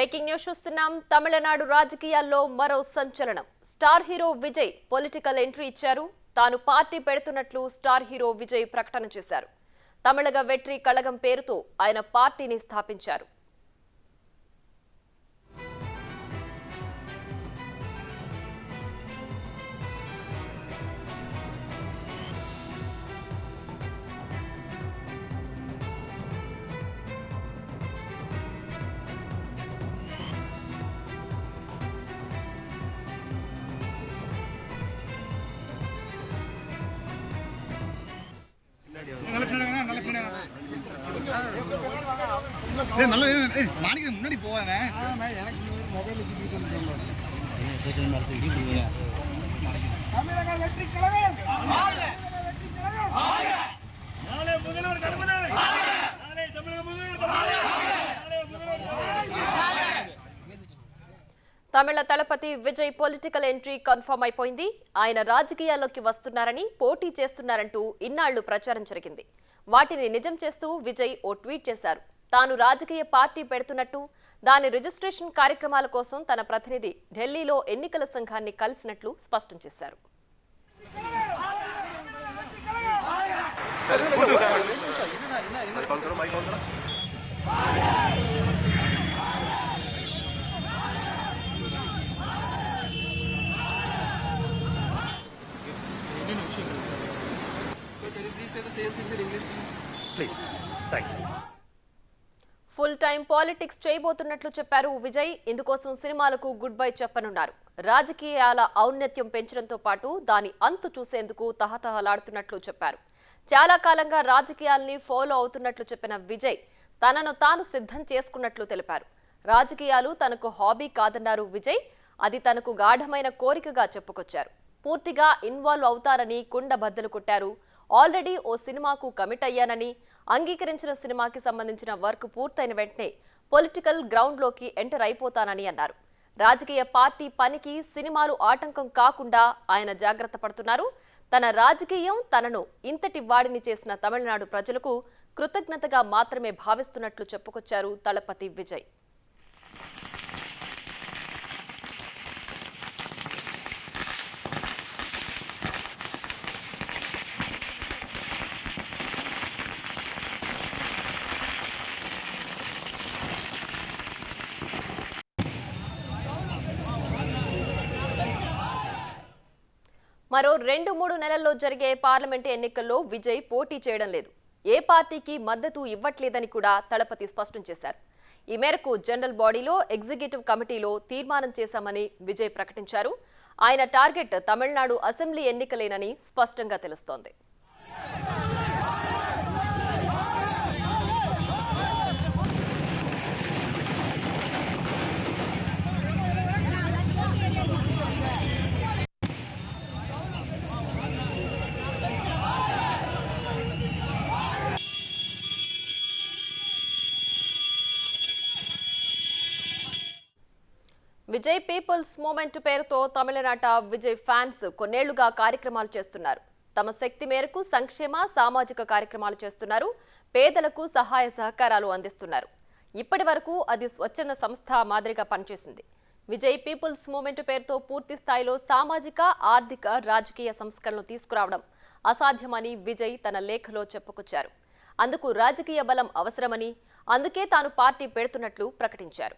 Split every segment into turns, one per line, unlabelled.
Breaking news చూస్తున్నాం. తమిళనాడు రాజకీయాల్లో మరో సంచలనం. Star hero Vijay political entry ఇచ్చారు. తాను పార్టీ పెడుతున్నట్లు స్టార్ హీరో విజయ్ ప్రకటన చేశారు. తమిళగ వెట్రి కళగం పేరుతో ఆయన పార్టీని స్థాపించారు.
முன்னாடி போவாங்க
తమిళ Thalapathy Vijay political entry confirm అయిపోయింది. ఆయన రాజకీయాల్లోకి వస్తున్నారని, పోటీ చేస్తున్నారంటూ ఇన్నాళ్లు ప్రచారం జరిగింది. వాటిని నిజం చేస్తూ విజయ్ ఓ ట్వీట్ చేశారు. తాను రాజకీయ పార్టీ పెడుతున్నట్టు, దాని రిజిస్ట్రేషన్ కార్యక్రమాల కోసం తన ప్రతినిధి ఢిల్లీలో ఎన్నికల సంఘాన్ని కలిసినట్లు స్పష్టం చేశారు. ఫుల్ టైం పాలిటిక్స్ చేయబోతున్నట్లు చెప్పారు విజయ్. ఇందుకోసం సినిమాలకు గుడ్ బై చెప్పనున్నారు. రాజకీయాల ఔన్నత్యం పెంచడంతో పాటు దాని అంతు చూసేందుకు తహతహలాడుతున్నట్లు చెప్పారు. చాలా కాలంగా రాజకీయాల్ని ఫాలో అవుతున్నట్లు చెప్పిన విజయ్ తనను తాను సిద్ధం చేసుకున్నట్లు తెలిపారు. రాజకీయాలు తనకు హాబీ కాదన్నారు విజయ్. అది తనకు గాఢమైన కోరికగా చెప్పుకొచ్చారు. పూర్తిగా ఇన్వాల్వ్ అవుతారని కుండ బద్దలు కొట్టారు. ఆల్రెడీ ఓ సినిమాకు కమిట్ అయ్యానని, అంగీకరించిన సినిమాకి సంబంధించిన వర్క్ పూర్తయిన వెంటనే పొలిటికల్ గ్రౌండ్లోకి ఎంటర్ అయిపోతానని అన్నారు. రాజకీయ పార్టీ పనికి సినిమాలు ఆటంకం కాకుండా ఆయన జాగ్రత్త పడుతున్నారు. తన రాజకీయం తనను ఇంతటి వాడిని చేసిన తమిళనాడు ప్రజలకు కృతజ్ఞతగా మాత్రమే భావిస్తున్నట్లు చెప్పుకొచ్చారు తలపతి విజయ్. మరో 2-3 నెలల్లో జరిగే పార్లమెంటు ఎన్నికల్లో విజయ్ పోటీ చేయడం లేదు. ఏ పార్టీకి మద్దతు ఇవ్వట్లేదని కూడా తలపతి స్పష్టం చేశారు. ఈ మేరకు జనరల్ బాడీలో ఎగ్జిక్యూటివ్ కమిటీలో తీర్మానం చేశామని విజయ్ ప్రకటించారు. ఆయన టార్గెట్ తమిళనాడు అసెంబ్లీ ఎన్నికలేనని స్పష్టంగా తెలుస్తోంది. విజయ్ పీపుల్స్ మూవ్మెంట్ పేరుతో తమిళనాట విజయ్ ఫ్యాన్స్ కొన్నేళ్లుగా కార్యక్రమాలు చేస్తున్నారు. తమ శక్తి మేరకు సంక్షేమ, సామాజిక కార్యక్రమాలు చేస్తున్నారు. పేదలకు సహాయ సహకారాలు అందిస్తున్నారు. ఇప్పటి వరకు అది స్వచ్ఛంద సంస్థ మాదిరిగా పనిచేసింది. విజయ్ పీపుల్స్ మూవ్మెంట్ పేరుతో పూర్తి స్థాయిలో సామాజిక, ఆర్థిక, రాజకీయ సంస్కరణలు తీసుకురావడం అసాధ్యమని విజయ్ తన లేఖలో చెప్పుకొచ్చారు. అందుకు రాజకీయ బలం అవసరమని, అందుకే తాను పార్టీ పెడుతున్నట్లు ప్రకటించారు.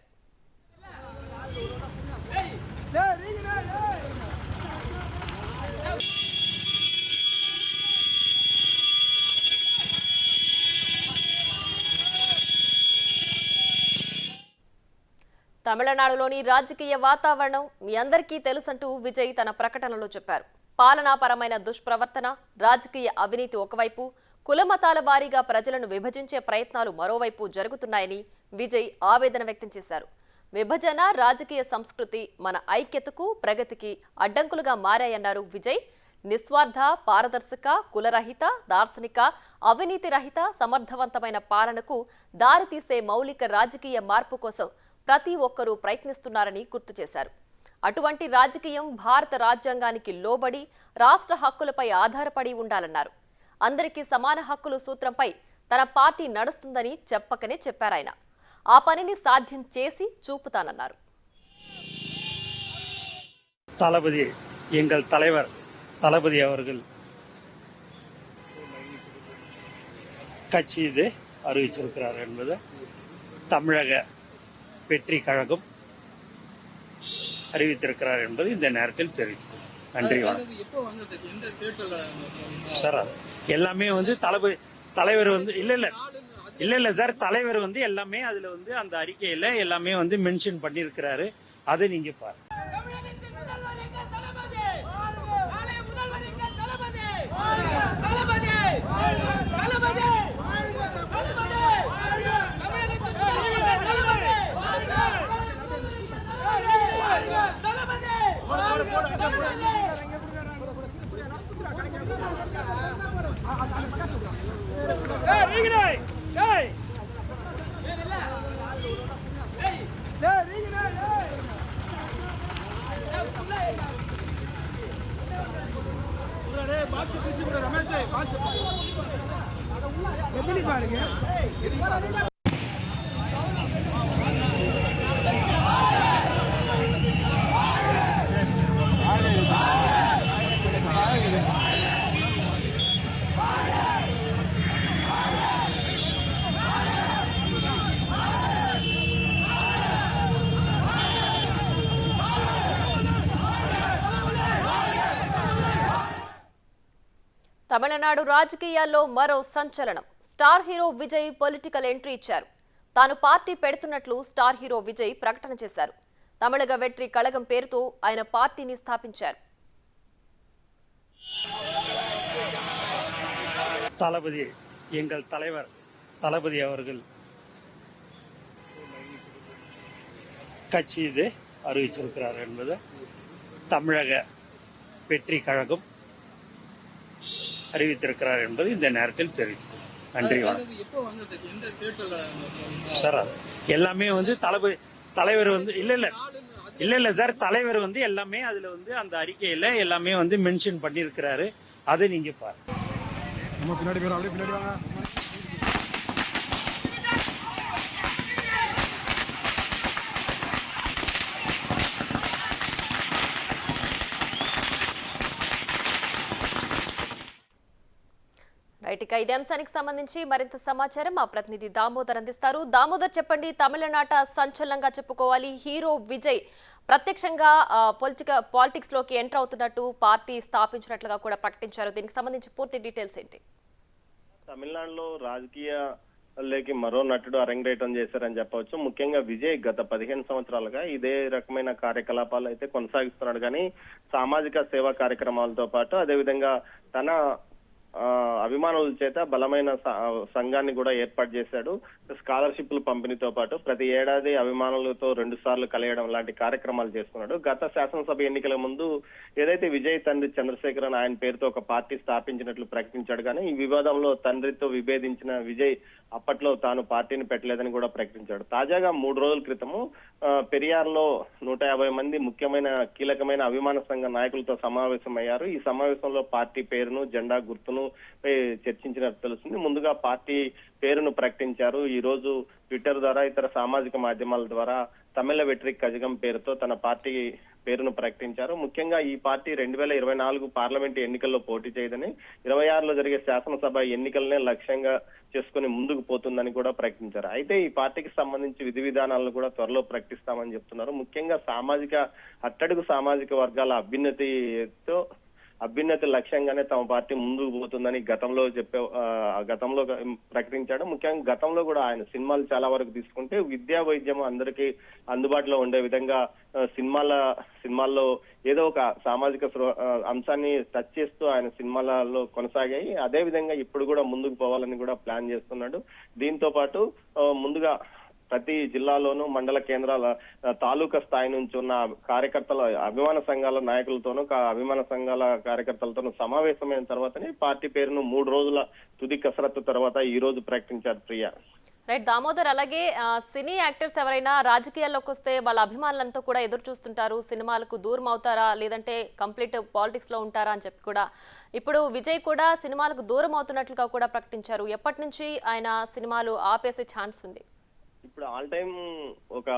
తమిళనాడులోని రాజకీయ వాతావరణం మీ అందరికీ తెలుసంటూ విజయ్ తన ప్రకటనలో చెప్పారు. పాలనాపరమైన దుష్ప్రవర్తన, రాజకీయ అవినీతి ఒకవైపు, కులమతాల వారీగా ప్రజలను విభజించే ప్రయత్నాలు మరోవైపు జరుగుతున్నాయని విజయ్ ఆవేదన వ్యక్తం చేశారు. విభజన, రాజకీయ సంస్కృతి మన ఐక్యతకు, ప్రగతికి అడ్డంకులుగా మారాయన్నారు విజయ్. నిస్వార్థ, పారదర్శక, కులరహిత, దార్శనిక, అవినీతి రహిత, సమర్థవంతమైన పాలనకు దారితీసే మౌలిక రాజకీయ మార్పు కోసం ప్రతి ఒక్కరూ ప్రయత్నిస్తున్నారని గుర్తు చేశారు. అటువంటి రాజకీయం భారత రాజ్యాంగానికి లోబడి రాష్ట్ర హక్కులపై ఆధారపడి ఉండాలన్నారు. అందరికీ సమాన హక్కులు సూత్రంపై తన పార్టీ నడుస్తుందని చెప్పకనే చెప్పారాయన. ఆ పనిని సాధ్యం చేసి చూపుతానన్నారు.
தளபதி எங்கள் தலைவர் தளபதி அவர்கள் கட்சி இது அறிவிச்சிருக்கிறார் என்பது தமிழக வெற்றி கழகம் அறிவித்திருக்கிறார் என்பது இந்த நேரத்தில் தெரிவித்துள்ளோம். நன்றி சார். எல்லாமே தலைவர் இல்ல சார், தலைவர் எல்லாமே அதுல அந்த அறிக்கையில எல்லாமே மென்ஷன் பண்ணிருக்கிறாரு. அதை நீங்க பாருங்க.
తమిళనాడు రాజకీయాల్లో మరో సంచలనం. Star hero Vijay political entry ఇచ్చారు. తాను పార్టీ పెడుతున్నట్లు స్టార్ హీరో విజయ్ ప్రకటన చేశారు. తమిళగ వెట్రి కళగం పేరుతో ఆయన పార్టీని స్థాపించారు.
தளபதி எங்கள் தலைவர் தளபதி அவர்கள் கட்சி இது அறிவிச்சிருக்கிறார் என்பது தமிழக வெற்றி கழகம் அறிவித்திருக்கிறார் என்பது இந்த நேரத்தில் தெரிவித்துள்ளோம். நன்றி சார். எல்லாமே தலைவர் இல்ல சார், தலைவர் எல்லாமே அதுல அந்த அறிக்கையில எல்லாமே மென்ஷன் பண்ணிருக்கிறாரு. அதை நீங்க பாருங்க.
రైట్, ఇక ఇదే అంశానికి సంబంధించి మరింత సమాచారం మా ప్రతినిధి దామోదర్ అందిస్తారు. దామోదర్, చెప్పండి, తమిళనాట సంచలనంగా చెప్పుకోవాలి. హీరో విజయ్ ప్రత్యక్షంగా పాలిటిక్స్ లోకి ఎంటర్ అవుతున్నట్టు పార్టీ స్థాపించినట్లుగా కూడా ప్రకటించారు. దీనికి సంబంధించి పూర్తి డీటెయిల్స్ ఏంటి?
తమిళనాడులో రాజకీయాలకి మరో నటుడు అరంగేటం చేశారని చెప్పవచ్చు. ముఖ్యంగా విజయ్ గత 15 సంవత్సరాలుగా ఇదే రకమైన కార్యకలాపాలు అయితే కొనసాగిస్తున్నాడు. కానీ సామాజిక సేవా కార్యక్రమాలతో పాటు అదేవిధంగా తన అభిమానుల చేత బలమైన సంఘాన్ని కూడా ఏర్పాటు చేశాడు. స్కాలర్షిప్ల పంపిణీతో పాటు ప్రతి ఏడాది అభిమానులతో 2 సార్లు కలియడం లాంటి కార్యక్రమాలు చేస్తున్నాడు. గత శాసనసభ ఎన్నికల ముందు ఏదైతే విజయ్ తండ్రి చంద్రశేఖరన్ ఆయన పేరుతో ఒక పార్టీ స్థాపించినట్లు ప్రకటించాడు. కానీ ఈ వివాదంలో తండ్రితో విభేదించిన విజయ్ అప్పట్లో తాను పార్టీని పెట్టలేదని కూడా ప్రకటించాడు. తాజాగా 3 రోజుల క్రితము పెరియార్లో 150 మంది ముఖ్యమైన కీలకమైన అభిమాన సంఘ నాయకులతో సమావేశమయ్యారు. ఈ సమావేశంలో పార్టీ పేరును, జెండా గుర్తును చర్చించినట్టు తెలుస్తుంది. ముందుగా పార్టీ పేరును ప్రకటించారు. ఈ రోజు ట్విట్టర్ ద్వారా, ఇతర సామాజిక మాధ్యమాల ద్వారా తమిళ వెట్రి కజగం పేరుతో తన పార్టీ పేరును ప్రకటించారు. ముఖ్యంగా ఈ పార్టీ 2024 పార్లమెంటు ఎన్నికల్లో పోటీ చేయదని, 26లో జరిగే శాసనసభ ఎన్నికలనే లక్ష్యంగా చేసుకుని ముందుకు పోతుందని కూడా ప్రకటించారు. అయితే ఈ పార్టీకి సంబంధించి విధి విధానాలను కూడా త్వరలో ప్రకటిస్తామని చెప్తున్నారు. ముఖ్యంగా అట్టడుగు సామాజిక వర్గాల అభ్యున్నతి లక్ష్యంగానే తమ పార్టీ ముందుకు పోతుందని గతంలో ప్రకటించాడు. ముఖ్యంగా గతంలో కూడా ఆయన సినిమాలు చాలా వరకు తీసుకుంటే విద్యా వైద్యం అందరికీ అందుబాటులో ఉండే విధంగా సినిమాల్లో ఏదో ఒక సామాజిక అంశాన్ని టచ్ చేస్తూ ఆయన సినిమాలలో కొనసాగాయి. అదే విధంగా ఇప్పుడు కూడా ముందుకు పోవాలని కూడా ప్లాన్ చేస్తున్నాడు. దీంతో పాటు ముందుగా ప్రతి జిల్లాలోనూ మండల కేంద్రాల తాలూకా స్థాయి నుంచి ఉన్న కార్యకర్తల అభిమాన సంఘాల నాయకులతోనూ అభిమాన సంఘాల కార్యకర్తలతోనూ సమావేశమైన తర్వాతనే పార్టీ పేరును 3 రోజుల తుది కసరత్తు తర్వాత ఈ రోజు ప్రకటించారు. ప్రియా.
రైట్ దామోదర్, అలాగే సినీ యాక్టర్స్ ఎవరైనా రాజకీయాల్లోకి వస్తే వాళ్ళ అభిమానులంతా కూడా ఎదురు చూస్తుంటారు. సినిమాలకు దూరం అవుతారా, లేదంటే కంప్లీట్ పాలిటిక్స్ లో ఉంటారా అని చెప్పి కూడా ఇప్పుడు విజయ్ కూడా సినిమాలకు దూరం అవుతున్నట్లుగా కూడా ప్రకటించారు. ఎప్పటి నుంచి ఆయన సినిమాలు ఆపేసే ఛాన్స్ ఉంది?
ఇప్పుడు ఆల్ టైమ్ ఒక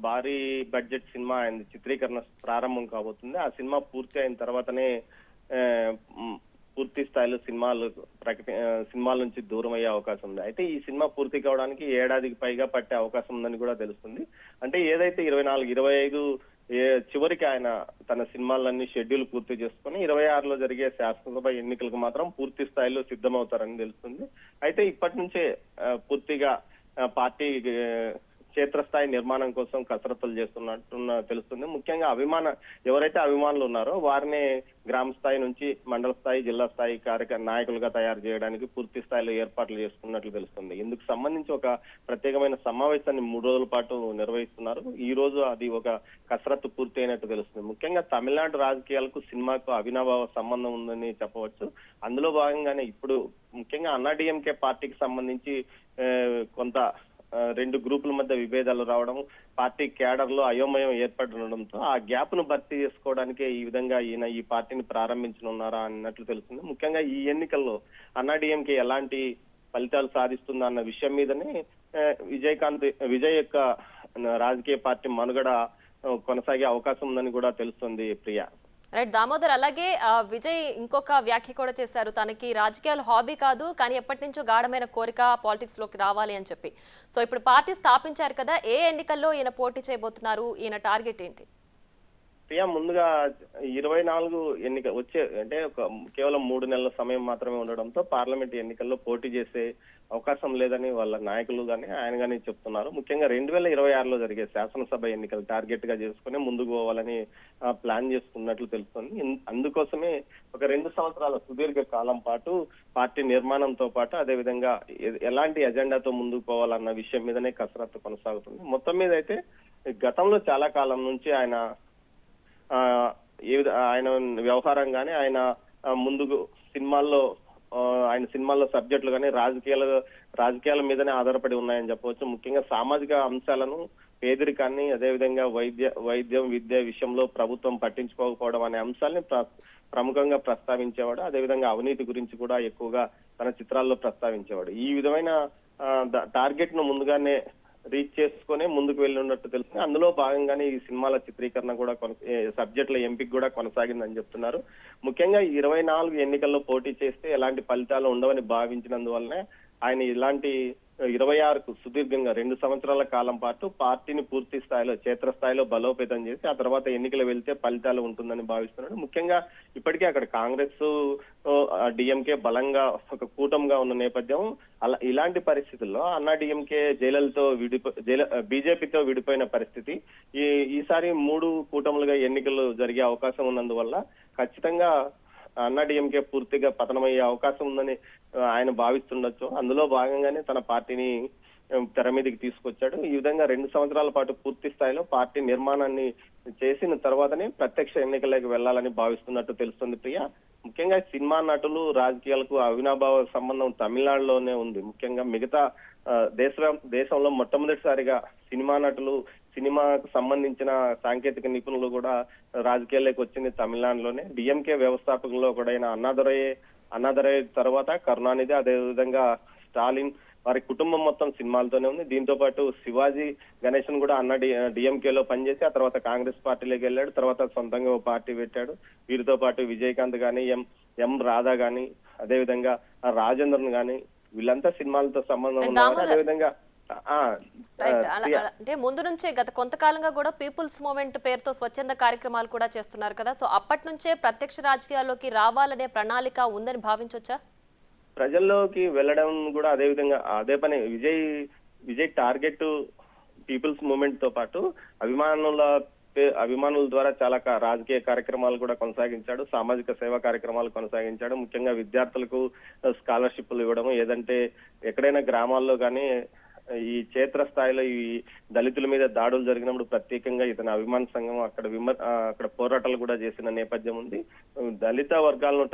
భారీ బడ్జెట్ సినిమా ఆయన చిత్రీకరణ ప్రారంభం కాబోతుంది. ఆ సినిమా పూర్తి అయిన తర్వాతనే ఆ, పూర్తి స్థాయిలో సినిమాల నుంచి దూరం అయ్యే అవకాశం ఉంది. అయితే ఈ సినిమా పూర్తి కావడానికి ఏడాదికి పైగా పట్టే అవకాశం ఉందని కూడా తెలుస్తుంది. అంటే ఏదైతే 24, 25 చివరికి ఆయన తన సినిమాలన్నీ షెడ్యూల్ పూర్తి చేసుకుని 26లో జరిగే శాసనసభ ఎన్నికలకు మాత్రం పూర్తి స్థాయిలో సిద్ధమవుతారని తెలుస్తుంది. అయితే ఇప్పటి నుంచే పూర్తిగా పార్టీ క్షేత్రస్థాయి నిర్మాణం కోసం కసరత్తులు చేస్తున్నట్టు తెలుస్తుంది. ముఖ్యంగా ఎవరైతే అభిమానులు ఉన్నారో వారిని గ్రామ స్థాయి నుంచి మండల స్థాయి, జిల్లా స్థాయి నాయకులుగా తయారు చేయడానికి పూర్తి స్థాయిలో ఏర్పాట్లు చేసుకున్నట్లు తెలుస్తుంది. ఇందుకు సంబంధించి ఒక ప్రత్యేకమైన సమావేశాన్ని 3 రోజుల పాటు నిర్వహిస్తున్నారు. ఈ రోజు అది ఒక కసరత్తు పూర్తి అయినట్టు తెలుస్తుంది. ముఖ్యంగా తమిళనాడు రాజకీయాలకు సినిమాకు అవినాభావ సంబంధం ఉందని చెప్పవచ్చు. అందులో భాగంగానే ఇప్పుడు ముఖ్యంగా అన్నాడీఎంకే పార్టీకి సంబంధించి కొంత 2 గ్రూపుల మధ్య విభేదాలు రావడం, పార్టీ క్యాడర్ లో అయోమయం ఏర్పడడంతో ఆ గ్యాప్ ను భర్తీ చేసుకోవడానికే ఈ విధంగా ఈయన ఈ పార్టీని ప్రారంభించనున్నారా అన్నట్లు తెలుస్తుంది. ముఖ్యంగా ఈ ఎన్నికల్లో అన్నాడీఎంకే ఎలాంటి ఫలితాలు సాధిస్తుందా అన్న విషయం మీదనే విజయ్ యొక్క రాజకీయ పార్టీ మనుగడ కొనసాగే అవకాశం ఉందని కూడా తెలుస్తుంది. ప్రియా.
రైట్ దామోదర్, అలాగే విజయ్ ఇంకొక వ్యాఖ్య కూడా చేశారు. తనకి రాజకీయాలు హాబీ కాదు, కానీ ఎప్పటి నుంచో గాఢమైన కోరిక పాలిటిక్స్ లోకి రావాలి అని చెప్పి. సో ఇప్పుడు పార్టీ స్థాపించారు కదా, ఏ ఎన్నికల్లో ఈయన పోటీ చేయబోతున్నారు? ఈయన టార్గెట్ ఏంటి?
ప్రియా, ముందుగా 24 ఎన్నిక అంటే కేవలం 3 నెలల సమయం మాత్రమే ఉండడంతో పార్లమెంట్ ఎన్నికల్లో పోటీ చేసే అవకాశం లేదని వాళ్ళ నాయకులు గానీ ఆయన గానీ చెప్తున్నారు. ముఖ్యంగా 2026లో జరిగే శాసనసభ ఎన్నికలు టార్గెట్ గా చేసుకుని ముందుకు పోవాలని ప్లాన్ చేసుకున్నట్లు తెలుస్తుంది. అందుకోసమే ఒక 2 సంవత్సరాల సుదీర్ఘ కాలం పాటు పార్టీ నిర్మాణంతో పాటు అదేవిధంగా ఎలాంటి ఎజెండాతో ముందుకు పోవాలన్న విషయం మీదనే కసరత్తు కొనసాగుతుంది. మొత్తం మీద అయితే గతంలో చాలా కాలం నుంచి ఆయన వ్యవహారం గానీ ఆయన ముందుకు సినిమాల్లో సబ్జెక్టులు కానీ రాజకీయాల మీదనే ఆధారపడి ఉన్నాయని చెప్పవచ్చు. ముఖ్యంగా సామాజిక అంశాలను, పేదరికాన్ని, అదేవిధంగా వైద్యం, విద్య విషయంలో ప్రభుత్వం పట్టించుకోకపోవడం అనే అంశాలని ప్రముఖంగా ప్రస్తావించేవాడు. అదేవిధంగా అవినీతి గురించి కూడా ఎక్కువగా తన చిత్రాల్లో ప్రస్తావించేవాడు. ఈ విధమైన టార్గెట్ ను ముందుగానే రీచ్ చేసుకుని ముందుకు వెళ్ళినట్టు తెలుస్తుంది. అందులో భాగంగానే ఈ సినిమాల చిత్రీకరణ కూడా సబ్జెక్టుల ఎంపిక కూడా కొనసాగిందని చెప్తున్నారు. ముఖ్యంగా 24 ఎన్నికల్లో పోటీ చేస్తే ఎలాంటి ఫలితాలు ఉండవని భావించినందువల్లనే ఆయన ఇలాంటి 26కు సుదీర్ఘంగా 2 సంవత్సరాల కాలం పాటు పార్టీని పూర్తి స్థాయిలో క్షేత్రస్థాయిలో బలోపేతం చేసి ఆ తర్వాత ఎన్నికలు వెళ్తే ఫలితాలు ఉంటుందని భావిస్తున్నాడు. ముఖ్యంగా ఇప్పటికే అక్కడ కాంగ్రెస్, డిఎంకే బలంగా ఒక కూటమిగా ఉన్న నేపథ్యం. ఇలాంటి పరిస్థితుల్లో అన్నా డిఎంకే బీజేపీతో విడిపోయిన పరిస్థితి. ఈసారి 3 కూటములుగా ఎన్నికలు జరిగే అవకాశం ఉన్నందువల్ల ఖచ్చితంగా అన్నాడీఎంకే పూర్తిగా పతనమయ్యే అవకాశం ఉందని ఆయన భావిస్తుండొచ్చు. అందులో భాగంగానే తన పార్టీని తెర మీదకి తీసుకొచ్చాడు. ఈ విధంగా 2 సంవత్సరాల పాటు పూర్తి స్థాయిలో పార్టీ నిర్మాణాన్ని చేసిన తర్వాతనే ప్రత్యక్ష ఎన్నికలకు వెళ్లాలని భావిస్తున్నట్టు తెలుస్తుంది. ప్రియా, ముఖ్యంగా సినిమా నటులు రాజకీయాలకు అవినాభావ సంబంధం తమిళనాడులోనే ఉంది. ముఖ్యంగా మిగతా దేశంలో మొట్టమొదటిసారిగా సినిమా నటులు, సినిమాకు సంబంధించిన సాంకేతిక నిపుణులు కూడా రాజకీయాల్లోకి వచ్చింది తమిళనాడులోనే. డిఎంకే వ్యవస్థాపకుల్లో ఒకడైన అన్నాదురై తర్వాత కరుణానిధి, అదేవిధంగా స్టాలిన్, వారి కుటుంబం మొత్తం సినిమాలతోనే ఉంది. దీంతో పాటు శివాజీ గణేశన్ కూడా డిఎంకేలో పనిచేసి ఆ తర్వాత కాంగ్రెస్ పార్టీలోకి వెళ్ళాడు. తర్వాత సొంతంగా ఓ పార్టీ పెట్టాడు. వీరితో పాటు విజయకాంత్ గాని, ఎం రాధా గాని, అదేవిధంగా రాజేంద్రన్ గాని, వీళ్ళంతా సినిమాలతో సంబంధం ఉన్నారు. అదేవిధంగా
అంటే ముందు నుంచే గత కొంతకాలంగా కూడా పీపుల్స్ మూవ్మెంట్ పేరుతో స్వచ్ఛంద కార్యక్రమాలు కూడా చేస్తున్నారు కదా, సో అప్పటి నుంచే ప్రత్యక్ష రాజకీయాల్లోకి రావాలనే ప్రణాళిక ఉందని భావించొచ్చా?
ప్రజల్లోకి వెళ్ళడం కూడా అదే పని. విజయ్ టార్గెట్ పీపుల్స్ మూవ్మెంట్ తో పాటు అభిమానుల ద్వారా చాలా రాజకీయ కార్యక్రమాలు కూడా కొనసాగించాడు. సామాజిక సేవా కార్యక్రమాలు కొనసాగించాడు. ముఖ్యంగా విద్యార్థులకు స్కాలర్షిప్లు ఇవ్వడం, ఏదంటే ఎక్కడైనా గ్రామాల్లో కానీ ఈ క్షేత్రస్థాయిలో ఈ దళితుల మీద దాడులు జరిగినప్పుడు ప్రత్యేకంగా ఇతని అభిమాన సంఘం అక్కడ పోరాటాలు కూడా చేసిన నేపథ్యం ఉంది. దళిత వర్గాలను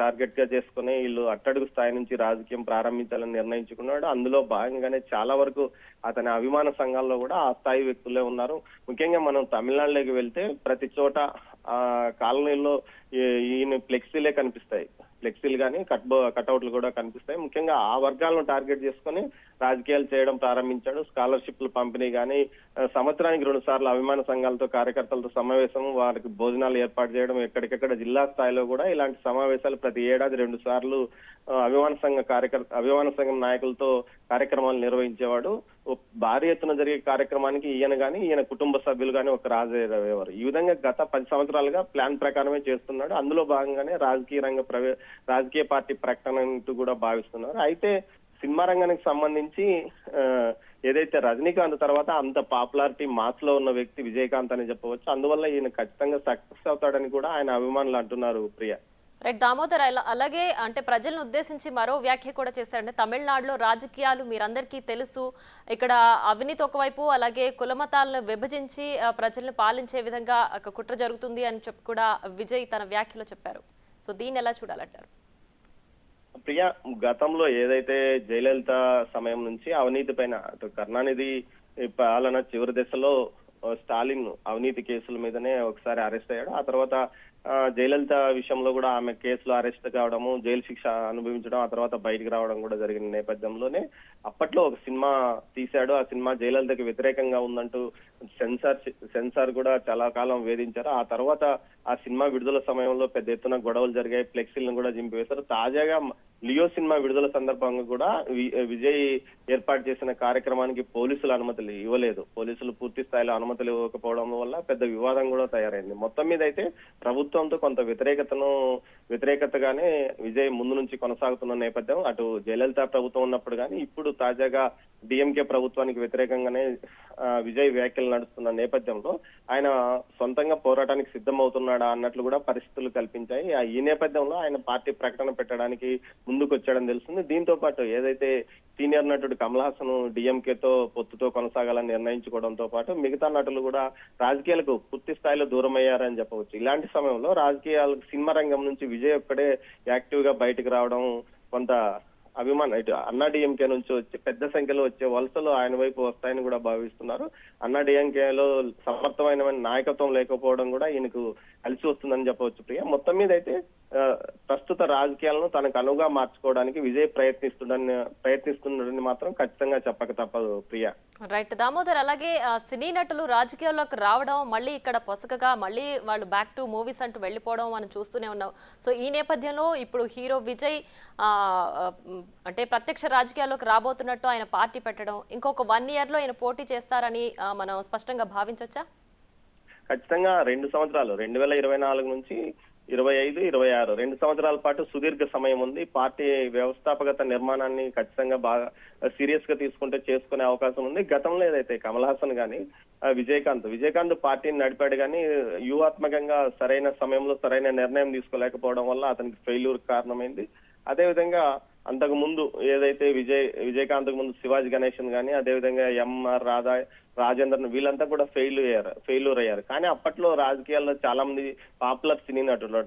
టార్గెట్ గా చేసుకుని వీళ్ళు అట్టడుగు స్థాయి నుంచి రాజకీయం ప్రారంభించాలని నిర్ణయించుకున్నాడు. అందులో భాగంగానే చాలా వరకు అతని అభిమాన సంఘాల్లో కూడా ఆ స్థాయి వ్యక్తులే ఉన్నారు. ముఖ్యంగా మనం తమిళనాడులోకి వెళ్తే ప్రతి చోట ఆ కాలనీల్లో ఈయన ఫ్లెక్సీలే కనిపిస్తాయి, ఫ్లెక్సీలు కానీ కట్అవుట్లు కూడా కనిపిస్తాయి. ముఖ్యంగా ఆ వర్గాలను టార్గెట్ చేసుకొని రాజకీయాలు చేయడం ప్రారంభించాడు. స్కాలర్షిప్లు పంపిణీ కానీ, సంవత్సరానికి 2 సార్లు అభిమాన సంఘాలతో కార్యకర్తలతో సమావేశం, వారికి భోజనాలు ఏర్పాటు చేయడం, ఎక్కడికెక్కడ జిల్లా స్థాయిలో కూడా ఇలాంటి సమావేశాలు ప్రతి ఏడాది 2 సార్లు అభిమాన సంఘం నాయకులతో కార్యక్రమాలు నిర్వహించేవాడు. భారీ ఎత్తున జరిగే కార్యక్రమానికి ఈయన గాని ఈయన కుటుంబ సభ్యులు గాని ఒక హాజరయ్యేవారు. ఈ విధంగా గత 10 సంవత్సరాలుగా ప్లాన్ ప్రకారమే చేస్తున్నాడు. అందులో భాగంగానే రాజకీయ పార్టీ ప్రకటన అంటూ కూడా భావిస్తున్నారు. అయితే సినిమా రంగానికి సంబంధించి ఏదైతే రజనీకాంత్ తర్వాత అంత పాపులారిటీ మాస్ లో ఉన్న వ్యక్తి విజయకాంత్ అని చెప్పవచ్చు. అందువల్ల ఈయన ఖచ్చితంగా సక్సెస్ అవుతాడని కూడా ఆయన అభిమానులు అంటున్నారు. ప్రియ
రైట్ దామోదర్, అలాగే అంటే ప్రజలను ఉద్దేశించి మరో వ్యాఖ్య కూడా చేశారంటే తమిళనాడులో రాజకీయాలు మీరందరికీ తెలుసు, ఇక్కడ అవినీతి ఒకవైపు అలాగే కులమతాలను విభజించి ప్రజలను పాలించే విధంగా కుట్ర జరుగుతుంది అని చెప్పి కూడా విజయ్ తన వ్యాఖ్యలో చెప్పారు. సో దీన్ని ఎలా చూడాలంటారు?
ప్రియా, గతంలో ఏదైతే జయలలిత సమయం నుంచి అవినీతి పైన అటు కరుణానిధి పాలన చివరి దశలో స్టాలిన్ అవినీతి కేసుల మీదనే ఒకసారి అరెస్ట్ అయ్యాడు. ఆ తర్వాత జయలలిత విషయంలో కూడా ఆమె కేసులో అరెస్ట్ కావడము, జైలు శిక్ష అనుభవించడం, ఆ తర్వాత బయటికి రావడం కూడా జరిగిన నేపథ్యంలోనే అప్పట్లో ఒక సినిమా తీశాడు. ఆ సినిమా జయలలితకి వ్యతిరేకంగా ఉందంటూ సెన్సార్ కూడా చాలా కాలం వేధించారు. ఆ తర్వాత ఆ సినిమా విడుదల సమయంలో పెద్ద ఎత్తున గొడవలు జరిగాయి, ఫ్లెక్సీలను కూడా జింపివేశారు. తాజాగా లియో సినిమా విడుదల సందర్భంగా కూడా విజయ్ ఏర్పాటు చేసిన కార్యక్రమానికి పోలీసులు అనుమతులు ఇవ్వలేదు. పోలీసులు పూర్తి స్థాయిలో అనుమతులు ఇవ్వకపోవడం వల్ల పెద్ద వివాదం కూడా తయారైంది. మొత్తం మీద అయితే ప్రభుత్వంతో కొంత వ్యతిరేకతగానే విజయ్ ముందు నుంచి కొనసాగుతున్న నేపథ్యం. అటు జయలలిత ప్రభుత్వం ఉన్నప్పుడు కానీ ఇప్పుడు తాజాగా డిఎంకే ప్రభుత్వానికి వ్యతిరేకంగానే విజయ్ వ్యాఖ్యలు నడుస్తున్న నేపథ్యంలో ఆయన సొంతంగా పోరాటానికి సిద్ధమవుతున్నాడా అన్నట్లు కూడా పరిస్థితులు కల్పించాయి. ఈ నేపథ్యంలో ఆయన పార్టీ ప్రకటన పెట్టడానికి ముందుకు వచ్చాడని తెలుస్తుంది. దీంతో పాటు ఏదైతే సీనియర్ నటుడు కమల్ హాసన్ డిఎంకేతో పొత్తుతో కొనసాగాలని నిర్ణయించుకోవడంతో పాటు మిగతా నటులు కూడా రాజకీయాలకు పూర్తి స్థాయిలో దూరం అయ్యారని చెప్పవచ్చు. ఇలాంటి సమయంలో రాజకీయాలకు సినిమా రంగం నుంచి విజయ్ ఒక్కడే యాక్టివ్ గా బయటకు రావడం కొంత అభిమానం ఇటు అన్నా డిఎంకే నుంచి వచ్చే పెద్ద సంఖ్యలో వచ్చే వలసలు ఆయన వైపు వస్తాయని కూడా భావిస్తున్నారు. అన్నా డిఎంకేలో సమర్థమైన నాయకత్వం లేకపోవడం కూడా ఈయనకు కలిసి వస్తుందని చెప్పవచ్చు. ప్రియ, మొత్తం మీద అయితే ప్రస్తుత రాజకీయాలను తనకు అనువుగా మార్చుకోవడానికి విజయ్ ప్రయత్నిస్తున్నాడని మాత్రం ఖచ్చితంగా చెప్పక తప్పదు. ప్రియ
రైట్ దామోదర్, అలాగే సినీ నటులు రాజకీయాల్లోకి రావడం, మళ్ళీ ఇక్కడ పొసకగా మళ్ళీ వాళ్ళు బ్యాక్ టు మూవీస్ అంటూ వెళ్ళిపోవడం మనం చూస్తూనే ఉన్నాం. సో ఈ నేపథ్యంలో ఇప్పుడు హీరో విజయ్ అంటే ప్రత్యక్ష రాజకీయాల్లోకి రాబోతున్నట్టు ఆయన పార్టీ పెట్టడం, ఇంకొక 1 year లో ఆయన పోటీ చేస్తారని మనం స్పష్టంగా భావించవచ్చా?
ఖచ్చితంగా 2 సంవత్సరాలు 2024 నుంచి 25, 26 2 సంవత్సరాల పాటు సుదీర్ఘ సమయం ఉంది. పార్టీ వ్యవస్థాపకత నిర్మాణాన్ని ఖచ్చితంగా బాగా సీరియస్ గా తీసుకుంటే చేసుకునే అవకాశం ఉంది. గతంలో ఏదైతే కమల్ హాసన్ గాని విజయకాంత్ పార్టీని నడిపాడు కానీ వ్యూహాత్మకంగా సరైన సమయంలో సరైన నిర్ణయం తీసుకోలేకపోవడం వల్ల అతనికి ఫెయిల్యూర్ కారణమైంది. అదేవిధంగా అంతకు ముందు ఏదైతే విజయకాంత్ కు ముందు శివాజీ గణేశన్ గాని, అదేవిధంగా ఎంఆర్ రాజేంద్రన్ వీళ్ళంతా కూడా ఫెయిల్యూర్ అయ్యారు. కానీ అప్పట్లో రాజకీయాల్లో చాలా మంది పాపులర్ సినీ నటులు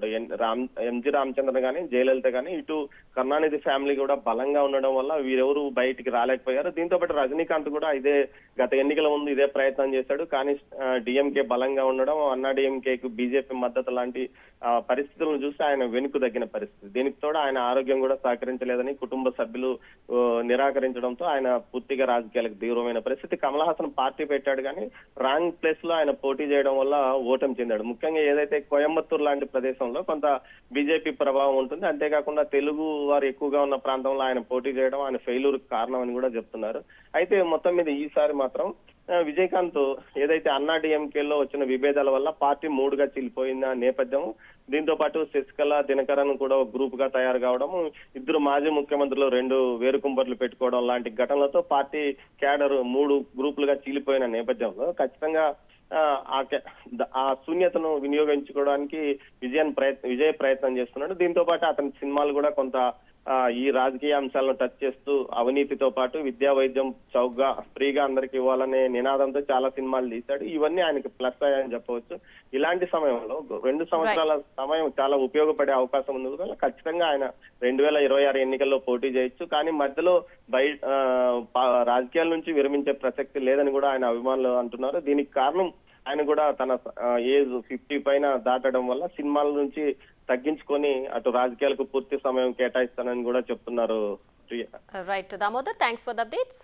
ఎంజి రామచంద్రన్ గాని, జయలలిత గాని, ఇటు కరుణానిధి ఫ్యామిలీ కూడా బలంగా ఉండడం వల్ల వీరెవరు బయటికి రాలేకపోయారు. దీంతో పాటు రజనీకాంత్ కూడా గత ఎన్నికల ముందు ఇదే ప్రయత్నం చేశాడు. కానీ డిఎంకే బలంగా ఉండడం, అన్నా డిఎంకేకు బీజేపీ మద్దతు లాంటి పరిస్థితులను చూసి ఆయన వెనుకు తగ్గిన పరిస్థితి. దీనికి తోడు ఆయన ఆరోగ్యం కూడా సహకరించలేదని కుటుంబ సభ్యులు నిరాకరించడంతో ఆయన పూర్తిగా రాజకీయాలకు తీవ్రమైన పరిస్థితి. కమల్ హాసన్ పార్టీ పెట్టాడు కానీ రాంగ్ ప్లేస్ లో ఆయన పోటీ చేయడం వల్ల ఓటమి చెందాడు. ముఖ్యంగా ఏదైతే కోయంబత్తూరు లాంటి ప్రదేశంలో కొంత బీజేపీ ప్రభావం ఉంటుంది. అంతేకాకుండా తెలుగు వారు ఎక్కువగా ఉన్న ప్రాంతంలో ఆయన పోటీ చేయడం ఆయన ఫెయిల్యూర్ కారణం అని కూడా చెప్తున్నారు. అయితే మొత్తం మీద ఈసారి మాత్రం విజయకాంత్ ఏదైతే అన్నా డిఎంకేలో వచ్చిన విభేదాల వల్ల పార్టీ 3గా చీలిపోయిన నేపథ్యం, దీంతో పాటు శశికళ, దినకరన్ కూడా ఒక గ్రూప్ గా తయారు కావడం, 2 మాజీ ముఖ్యమంత్రులు 2 వేరుకుంపర్లు పెట్టుకోవడం లాంటి ఘటనలతో పార్టీ క్యాడర్ 3 గ్రూపులుగా చీలిపోయిన నేపథ్యంలో ఖచ్చితంగా ఆ శూన్యతను వినియోగించుకోవడానికి విజయ్ ప్రయత్నం చేస్తున్నాడు. దీంతో పాటు అతని సినిమాలు కూడా కొంత ఈ రాజకీయ అంశాలను టచ్ చేస్తూ అవినీతితో పాటు విద్యా వైద్యం చౌకగా ఫ్రీగా అందరికి ఇవ్వాలనే నినాదంతో చాలా సినిమాలు తీశాడు. ఇవన్నీ ఆయనకి ప్లస్ అయ్యాయని చెప్పవచ్చు. ఇలాంటి సమయంలో 2 సంవత్సరాల సమయం చాలా ఉపయోగపడే అవకాశం ఉంది వల్ల ఖచ్చితంగా ఆయన 2026 ఎన్నికల్లో పోటీ చేయొచ్చు. కానీ మధ్యలో రాజకీయాల నుంచి విరమించే ప్రసక్తి లేదని కూడా ఆయన అభిమానులు అంటున్నారు. దీనికి కారణం ఆయన కూడా తన ఏజ్ 50 పైన దాటడం వల్ల సినిమాల నుంచి తగ్గించుకొని అటు రాజకీయాలకు పూర్తి సమయం కేటాయిస్తానని కూడా చెప్తున్నారు Priya.
Right Damodar, thanks for the updates.